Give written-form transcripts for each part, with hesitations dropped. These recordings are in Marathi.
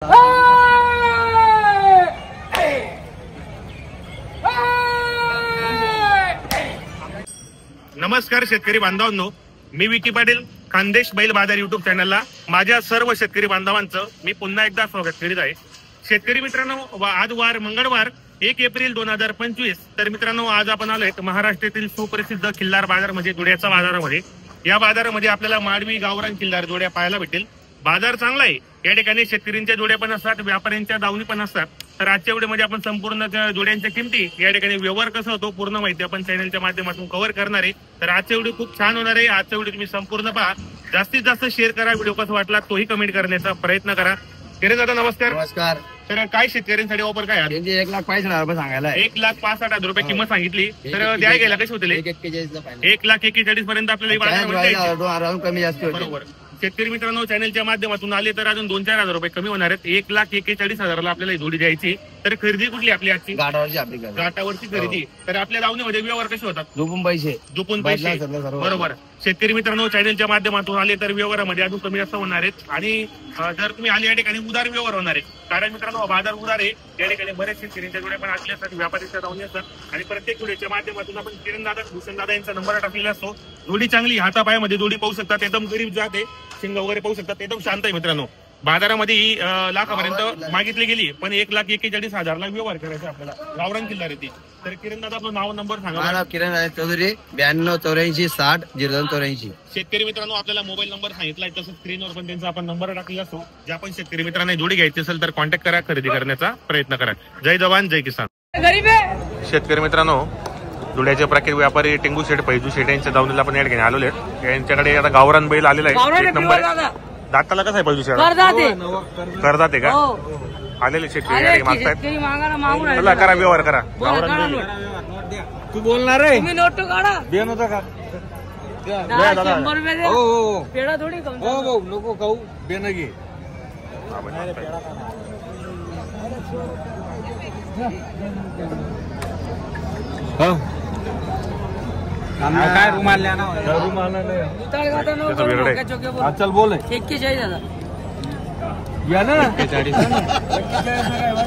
नमस्कार शेतकरी बांधवांनो, मी विकी पाटील, खानदेश बैल बाजार युट्यूब चॅनलला माझ्या सर्व शेतकरी बांधवांचं मी पुन्हा एकदा स्वागत करीत आहे। शेतकरी मित्रांनो, आज वार मंगळवार 1 एप्रिल 2025। तर मित्रांनो, आज आपण आलोय महाराष्ट्रातील सुप्रसिद्ध खिल्लार बाजार म्हणजे जोड्याचा बाजारामध्ये। या बाजारामध्ये आपल्याला माडवी गावरान खिल्लार जोड्या पाहायला भेटेल। बाजार चांगला आहे, या ठिकाणी शेतकऱ्यांच्या जोड्या पण असतात, व्यापाऱ्यांच्या दावणी पण असतात। तर आजच्या व्हिडिओमध्ये आपण संपूर्ण जोड्यांच्या किमती, या ठिकाणी व्यवहार कसा होतो पूर्ण माहिती आपण चॅनलच्या माध्यमातून कव्हर करणार आहे। तर आजचा व्हिडिओ खूप छान होणार आहे। आजचा व्हिडिओ तुम्ही संपूर्ण पहा, जास्तीत जास्त शेअर करा, व्हिडिओ कसा वाटला तोही कमेंट करण्याचा प्रयत्न करा। किरे दादा नमस्कार। नमस्कार। तर काय शेतकऱ्यांसाठी ऑफर काय आहे? 1,65,000 रुपये सांगायला 1,65,000 रुपये किंमत सांगितली, तर द्या गेला कशी होतील? 1,41,40 पर्यंत आपल्याला कमी जास्त बरोबर। शेतकरी मित्रांनो, चॅनलच्या माध्यमातून आले तर अजून 2-4 हजार रुपये कमी होणार आहेत। 1,41,40,000ला आपल्याला जोडी द्यायची। तर खरेदी कुठली आपली आजची? घाटावरची खरेदी। तर आपल्या दावणीमध्ये व्यवहार कसे होतात? झोपून पैसे बरोबर। शेतकरी मित्रांनो, चॅनलच्या माध्यमातून आले तर व्यवहारामध्ये अजून कमी जास्त होणार आहेत। आणि जर तुम्ही आले या ठिकाणी उदार व्यवहार होणार आहे, कारण मित्रांनो बाजार उदार आहे। या ठिकाणी बरेच शेतकऱ्यांच्या जोड्या पण असल्या असतात, व्यापाऱ्यांच्या दावणी असतात। आणि प्रत्येक जोडीच्या माध्यमातून आपण किरण दादा, भूषण दादा यांचा नंबर टाकलेला असतो। जोडी चांगली, हातापायामध्ये जोडी पाहू शकतात, एकदम गरीब जाते, शिंग वगैरे पाहू शकतात, एकदम शांत आहे मित्रांनो। बाजारामध्ये ही लाखापर्यंत मागितली गेली, पण 1,41,40,000ला व्यवहार करायचा आपल्याला। गावरान खिल्लार ती। तर किरण दादा आपलं नाव नंबर सांगा। किरण चौधरी 9284600284। शेतकरी मित्रांनो, आपल्याला मोबाईल नंबर सांगितलाय, तसंच स्क्रीनवर पण त्यांचा आपण नंबर टाकलेला असतो। ज्या पण शेतकरी मित्रांना जोडी घ्यायची असेल तर कॉन्टॅक्ट करा, खरेदी करण्याचा प्रयत्न करा। जय जवान जय किसान। शेतकरी मित्रांनो, जुड्याचे प्रख्यात व्यापारी टिंगू शेठ, पैजू शेठ यांच्या दावणीला पण या ठिकाणी आलेले आहेत। यांच्याकडे आता गावरान बैल आलेला आहे, 1 नंबर। दाताला कसं आहे पैजू शेठ? करदाते का? आलेले शेतकरी मागतायत, चला करा व्यवहार करा। गावरान बैल तू बोलणार आहे? नोट काढा, दे नव्हता का? नको खाऊ, बेन घे। काय रुमाल चल बोल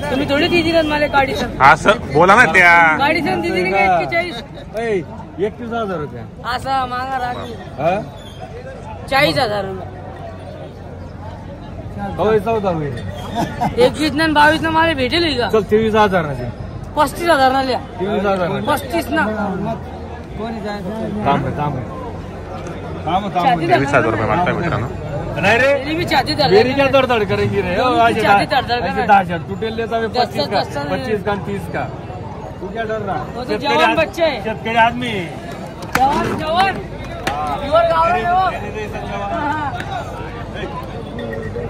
तुम्ही थोडी दिली मला गाडी असं बोला ना, त्या गाडी दिली 31,000 रुपये असा मागा राखी 40,000 21 न 22 न मला भेटेल का? 23,000 35,000 ना लिया, 35 ना 23,000 रुपये मागताय मित्रांनो। नाही रे, मी छाती मेरी क्या दर्द करेंगी रे? 10,000 टूटेल देता 25 का 30 का। तू क्या डर रहा? जवान बच्चे, शेतकरी आदमी, जवान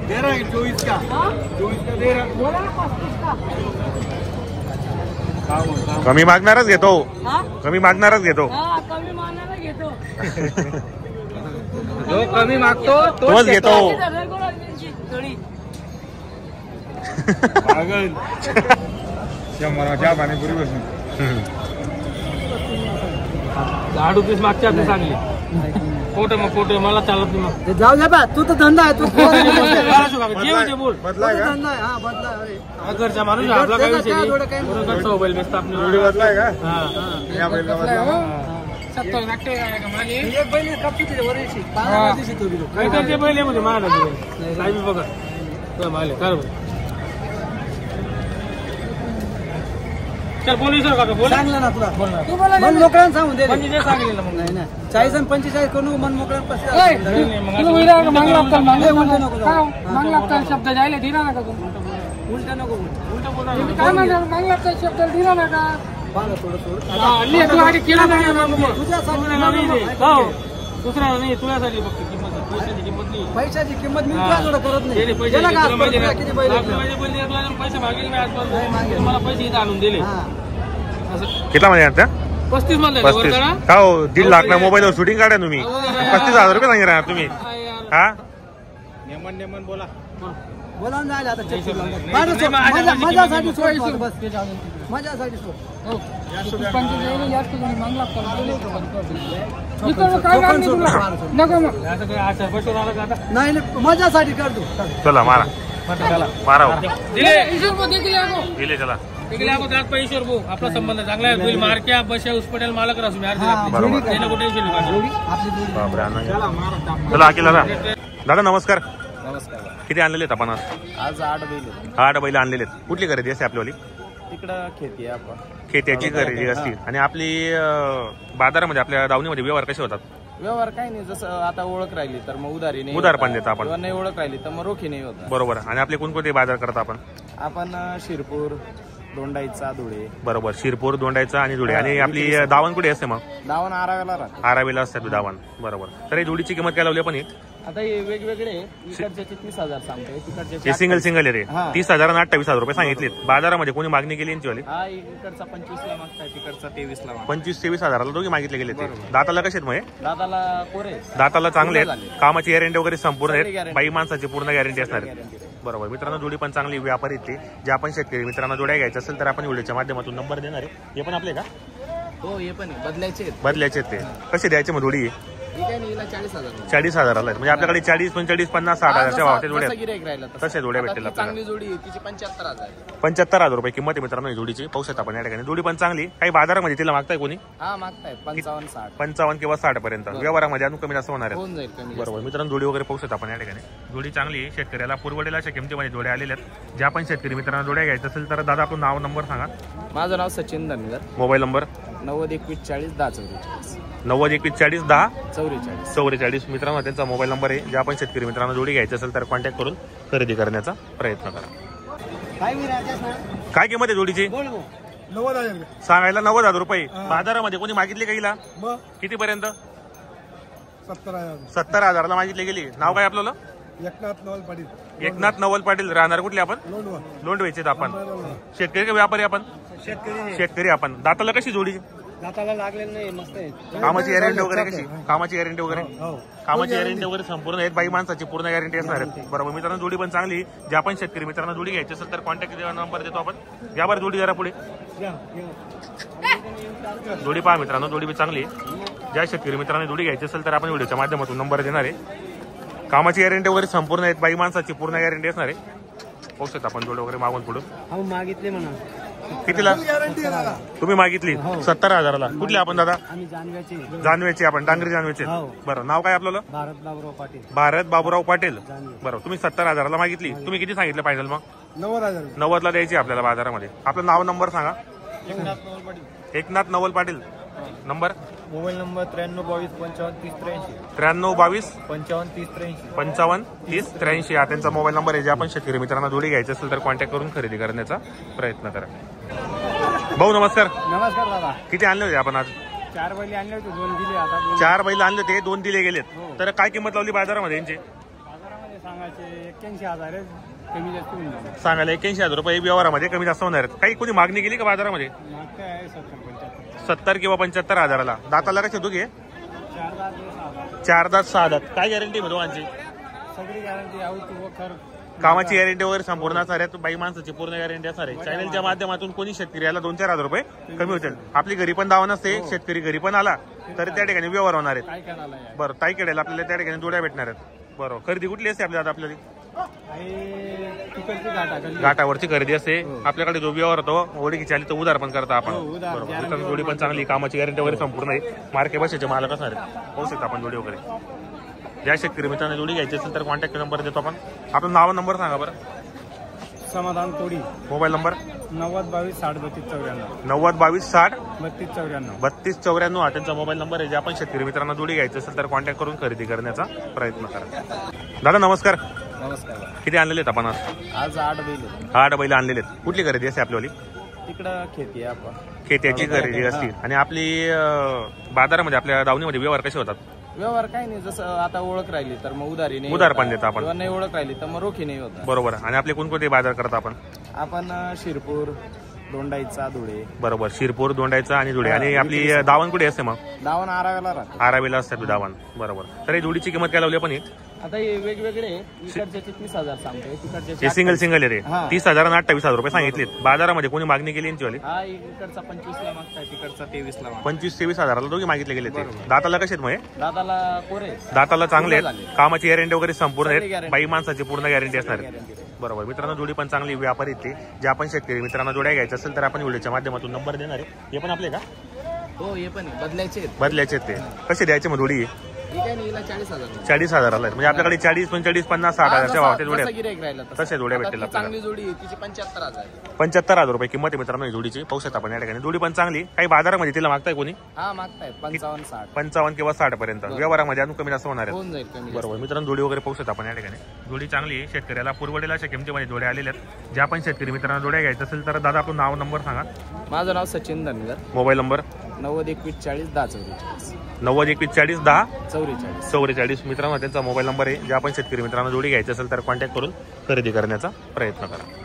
दे रहा है 24 का, 24 का दे रहा। कमी मागणारच घेतो, कमी मागणारच घेतो, कमी मागणारच घेतो, जो कमी मागतो तोच घेतो। चहा पाणीपुरी बसून 10 रुपये मागच्या आपली सांगली कोट मग कोट मला चालत नाही। मग जाऊ दे बा, तू तर धंदा आहे, तू बोल बदलाय का? घरचा माणूस आपला काही विषय नाही, मोबाईल बेस्ट आपली जोडी बदलाय का? या बैलला बदला 70 लागते का मागे? एक बैल कापतो त्याच्या वरची 15 दिवशी तो दिलो काय करते बैल मध्ये मारला नाही बघा तो मारले कर चल पोलीस का बोल सांगला ना तुला तू बोला मन मोकळ्याने सांगून दे, म्हणजे सांगितलं मग नाही ना 40 आणि 45 करू मन मोकळ्याने पैसे मागला शब्द जायला दिला ना का? उलटा नको उलटा बोला काय म्हणणार? मागला शब्द दिला ना का? दुसरा नाही, तुझ्यासाठी फक्त किंमत, पैशाची किंमत नाही, पैशाची किंमत मी तुला करत नाही। पैसे मागेल मी आजपासून, तुम्हाला पैसे इथे आणून दिले। किती मध्ये आता? 35 मध्ये 35 का हो? 1.5 लाख ना मोबाईलवर शूटिंग काढा तुम्ही, 35,000 रुपये सांगितलं तुम्ही। हा नेमन बोला बोलावून जायला आता माझ्यासाठी नाही, माझ्यासाठी करतो। चला मारा। 12 हो. दिले दिले चला दात पैसे रुपये आपला संबंध चांगला आहे बिल मार्क्या बशा हॉस्पिटल मालक राहू मी बरोबर. कुठे बापरे आनंद. चला अखिल दादा नमस्कार. नमस्कार. किती आणलेले आहेत आपण आज? आज 8 बैल 8 बैल आणलेले आहेत. कुठली खरेदी असते आपल्यावाली? तिकडं खेती आहे आपण खेत्याची खरेदी असते. आणि आपली बाजारामध्ये आपल्या दावणीमध्ये व्यवहार कसे होतात? व्यवहार काही नाही जसं आता ओळख राहिली तर मग उधारी नाही उधार पण देता आपण. किंवा नाही ओळख राहिली तर मग रोखी नाही होत. बरोबर. आणि आपले कोणकोणते बाजार करता आपण? आपण शिरपूर दोंडाईचा धुळे बरोबर. शिरपूर दोंडायचा आणि धुळे. आणि आपली दावण कुठे असते मग? दावण आराव्याला राहते. आरावेला असतात दावण. बरोबर. तर ही जोडीची किंमत काय लावली आपण? आता हे वेगवेगळे इकडचे 30,000 सांगतोय तिकडचे हे सिंगल सिंगल आहे रे. हा. 30,000 आणि 28,000 रुपये सांगितले. बाजारामध्ये कोणी मागणी केली यांची वाली? हा इकडचा 25ला मागताय तिकडचा 23ला मागताय. 25-23 हजाराला दोघी मागितले गेले ते. दाताला कसे आहेत मग? दादाला कोरे दाताला चांगले पूर्ण आहेत. झाले. कामाची गॅरंटी वगैरे संपूर्ण सगळी आहेत. guarantee. बाई माणसाची पूर्ण गॅरंटी असणार आहे. गॅरंटी. बरोबर. मित्रांनो जोडी पण चांगली व्यापारी आहेत ते. जे आपण शेतकरी मित्रांनो जोड्या घ्यायचं असेल तर आपण व्हिडिओच्या माध्यमातून नंबर देणार आहे. हे पण आपले का हो हे पण आहे बदलायचे आहेत. बदल्याचे आहेत ते? कसे द्यायचे मग जोडी? ही काय नाही हिला 40,000 40 हजाराला आहेत. म्हणजे आपल्याकडे 40, 45, 50, 60 हजारच्या भावात जोड्या आहेत. गिराईक राहिला तसं. तशा जोड्या आता भेटतील ती आपल्याला. चांगली जोडी आहे तिची 75,000 75,000 रुपये किंमत आहे मित्रांनो ही जोडीची. पाहू शकता आपण या ठिकाणी. जोडी पण चांगली. काही बाजारामध्ये तिला मागताय कोणी? हा मागताय 55-60 55 किंवा 60 पर्यंत. व्यवहारामध्ये अजून कमी जास्त होणार आहे. होऊन जाईल कमी. बरोबर. मित्रांनो जोडी वगैरे पाहू शकता आपण या ठिकाणी. जोडी चांगली आहे. शेतकऱ्याला पुरवडेल अशा किमतीमध्ये जोड्या आलेल्या आहेत. ज्या पण शेतकरी मित्रांनो जोड्या घ्यायचं असेल तर दादा आपलं नाव नंबर सांगा. माझं नाव सचिन धनगर. Mobile number 9021401044 9021401044. मित्रांनो त्यांचा मोबाईल नंबर आहे. ज्या पण शेतकरी मित्रांनो जोडी घ्यायची असेल तर कॉन्टॅक्ट करून खरेदी करण्याचा प्रयत्न करा. काय किंमत आहे जोडीची? 90,000 सांगायला 90,000 रुपये. बाजारामध्ये कोणी मागितली का हिला? मग किती पर्यंत? 70,000 70,000ला मागितली गेली. नाव काय आपलं? एकनाथ नवल पाटील एकनाथ नवल पाटील. राहणार कुठले आपण? लोणवा लोंढवेचे आपण. शेतकरी का व्यापारी आपण? शेतकरी आपण. दाताला कशी जोडी? दाताला लागलेलं नाही मस्त आहे. कामाची गॅरंटी वगैरे कशी? कामाची गॅरंटी वगैरे हो कामाची गॅरंटी वगैरे संपूर्ण आहेत. बाई माणसाची पूर्ण गॅरंटी असणार आहे. बरोबर. मित्रांनो जोडी पण चांगली. ज्या पण शेतकरी मित्रांनो जोडी घ्यायची असेल तर कॉन्टॅक्ट नंबर देतो आपण. या बरं जोडी जरा पुढे. जोडी पहा मित्रांनो जोडी बी चांगली आहे. ज्या शेतकरी मित्रांनो जोडी घ्यायची असेल तर आपण व्हिडिओच्या माध्यमातून नंबर देणार आहे. कामाची गॅरंटी वगैरे संपूर्ण आहेत. बाई माणसाची पूर्ण गॅरंटी असणार आहे. पाहू शकता आपण जोडी वगैरे मागून पुढून. हो मागितले म्हणा. कितीला गॅरंटी आहे दादा. तुम्ही मागितली? 70,000ला. कुठले आपण दादा? आम्ही जानव्याचे जानवेचे आपण. डांगरी जानवेचे. हो. बरं. नाव काय आपल्याला? भारत बाबुराव पाटील भारत बाबूराव पाटील. जानवे. बरं. तुम्ही 70,000ला मागितली. तुम्ही किती सांगितलं पाहिजे मग? 90,000 90ला द्यायची आपल्याला बाजारामध्ये. आपलं नाव नंबर सांगा. Eknath Naval Patil. Number mobile number 9322553083 9322 553083 553083 हा त्यांचा मोबाईल नंबर आहे. जे आपण शेतकरी मित्रांना जोडी घ्यायची असेल तर कॉन्टॅक्ट करून खरेदी करण्याचा प्रयत्न करा. भाऊ नमस्कार. नमस्कार दादा. किती आणले होते आपण आज? 4 बैल आणले होते 2 दिले आता 4 बैल आणले होते 2 दिले गेलेत. तर काय किंमत लावली बाजारामध्ये यांची? बाजारामध्ये सांगायचे 81,000 आहे. कमी जास्त होऊन जाईल. सांगायला 81,000 रुपये व्यवहारामध्ये कमी जास्त होणार आहेत. काही कोणी मागणी केली का बाजारामध्ये? मागते आहे 70-75 70 किंवा 75 हजाराला. दाताला कसे दोघे? 4 दात 6 4 दात 6 दात. काय गॅरंटी आहे दोघांची? सगळी गॅरंटी आवती वखर कामाची गॅरंटी वगैरे संपूर्ण असणार आहे. बाई माणसाची पूर्ण गॅरंटी असणार आहे. चॅनलच्या माध्यमातून कोणी शेतकरी याला 2-4 हजार रुपये कमी होतील. आपली घरी पण दावा नसते. शेतकरी घरी पण आला तर त्या ठिकाणी व्यवहार होणार आहेत. काय करायला आहे. बरं. ताईकडेला आपल्याला त्या ठिकाणी जोड्या भेटणार आहेत. बरोबर. खरेदी कुठली असते आपल्याला? आपल्याला तिकडची घाटा गल्ली. घाटावरची खरेदी असते. आपल्याकडे जो व्यवहार होतो ओळखीची आली तर उधार पण करता आपण. उधार, बरोबर. guarantee मित्रांनो जोडी पण चांगली. कामाची गॅरंटी वगैरे संपूर्ण आहे. मार्के बसायचे मालक असणार आहेत. पाहू शकता आपण जोडी वगैरे. ज्या शेतकरी मित्रांनो जोडी घ्यायची असेल तर कॉन्टॅक्ट नंबर देतो आपण. आपलं नाव नंबर सांगा बरं. समाधान कोडी. मोबाईल नंबर 9022603294 902260 3294 3294 हा त्यांचा मोबाईल नंबर आहे. जे आपण शेतकरी मित्रांना जोडी घ्यायची असेल तर कॉन्टॅक्ट करून खरेदी करण्याचा प्रयत्न करा. दादा नमस्कार. नमस्कार. किती आणलेले आहेत आपण आज? आज 8 बैल 8 बैल आणलेले आहेत. कुठली खरेदी असते आपल्यावाली? तिकडं खेती आहे आपण खेत्याची खरेदी असते. आणि आपली बाजारामध्ये आपल्या दावणीमध्ये व्यवहार कसे होतात? व्यवहार काही नाही जसं आता ओळख राहिली तर मग उधारी नाही उधार होत. पण देता आपण. किंवा नाही ओळख राहिली तर मग रोखी नाही होत. बरोबर. आणि आपले कोणकोणते बाजार करता आपण? आपण शिरपूर दोंडाईचा धुळे बरोबर. शिरपूर दोंडायचा आणि धुळे. आणि आपली दावण कुठे असते मग? दावण आराव्याला राहते. आरावेला असतात दावण. बरोबर. तर ही जोडीची किंमत काय लावली आपण? आता हे वेगवेगळे इकडचे 30,000 सांगतोय तिकडचे हे सिंगल सिंगल आहे रे. हा. 30,000 आणि 28,000 रुपये सांगितले. बाजारामध्ये कोणी मागणी केली यांची वाली? हा इकडचा 25ला मागताय तिकडचा 23ला मागताय. 25-23 हजाराला दोघी मागितले गेले ते. दाताला कसे आहेत मग? दादाला कोरे दाताला चांगले पूर्ण आहेत. झाले. कामाची गॅरंटी वगैरे संपूर्ण सगळी आहेत. guarantee. बाई माणसाची पूर्ण गॅरंटी असणार आहे. गॅरंटी. बरोबर मित्रांनो, जोडी पण चांगली व्यापारी ते जे आपण शेतकरी मित्रांना जोड्या घ्यायचं असेल तर आपण व्हिडिओच्या माध्यमातून नंबर देणार आहे. हे पण आपले का हो हे पण बदलायचे बदल्याचे ते कसे द्यायचे मग जोडी? ठीक आहे ना 40,000 40,000 म्हणजे आपल्याकडे 40, 45, 50, 60,000च्या भावाच्या जोड्या गिराईक राहिला तशा जोड्या भेटतील आपल्याला. चांगली जोडी आहे तिची 75,000 75,000 रुपये किंमत आहे मित्रांनो ही जोडीची. पाहू शकता आपण या ठिकाणी. जोडी पण चांगली. काही बाजारामध्ये तिला मागताय कोणी हा मागताय 55-60 55 किंवा 60 पर्यंत. व्यवहारामध्ये अजून कमी जास्त होणार आहे. होऊन जाईल कमी. बरोबर मित्रांनो, जोडी वगैरे पाहू शकता आपण या ठिकाणी. जोडी चांगली आहे. शेतकऱ्याला पुरवडेला अशा किमतीमध्ये जोड्या आलेल्या आहेत. ज्या आपण शेतकरी मित्रांना जोड्या घ्यायचं असेल तर दादा आपलं नाव नंबर सांगा. माझं नाव सचिन धनगर. Mobile number 9021401044 9021401044. मित्रांनो त्यांचा मोबाईल नंबर आहे. ज्या आपण शेतकरी मित्रांना जोडी घ्यायची असेल तर कॉन्टॅक्ट करून खरेदी करण्याचा प्रयत्न करा.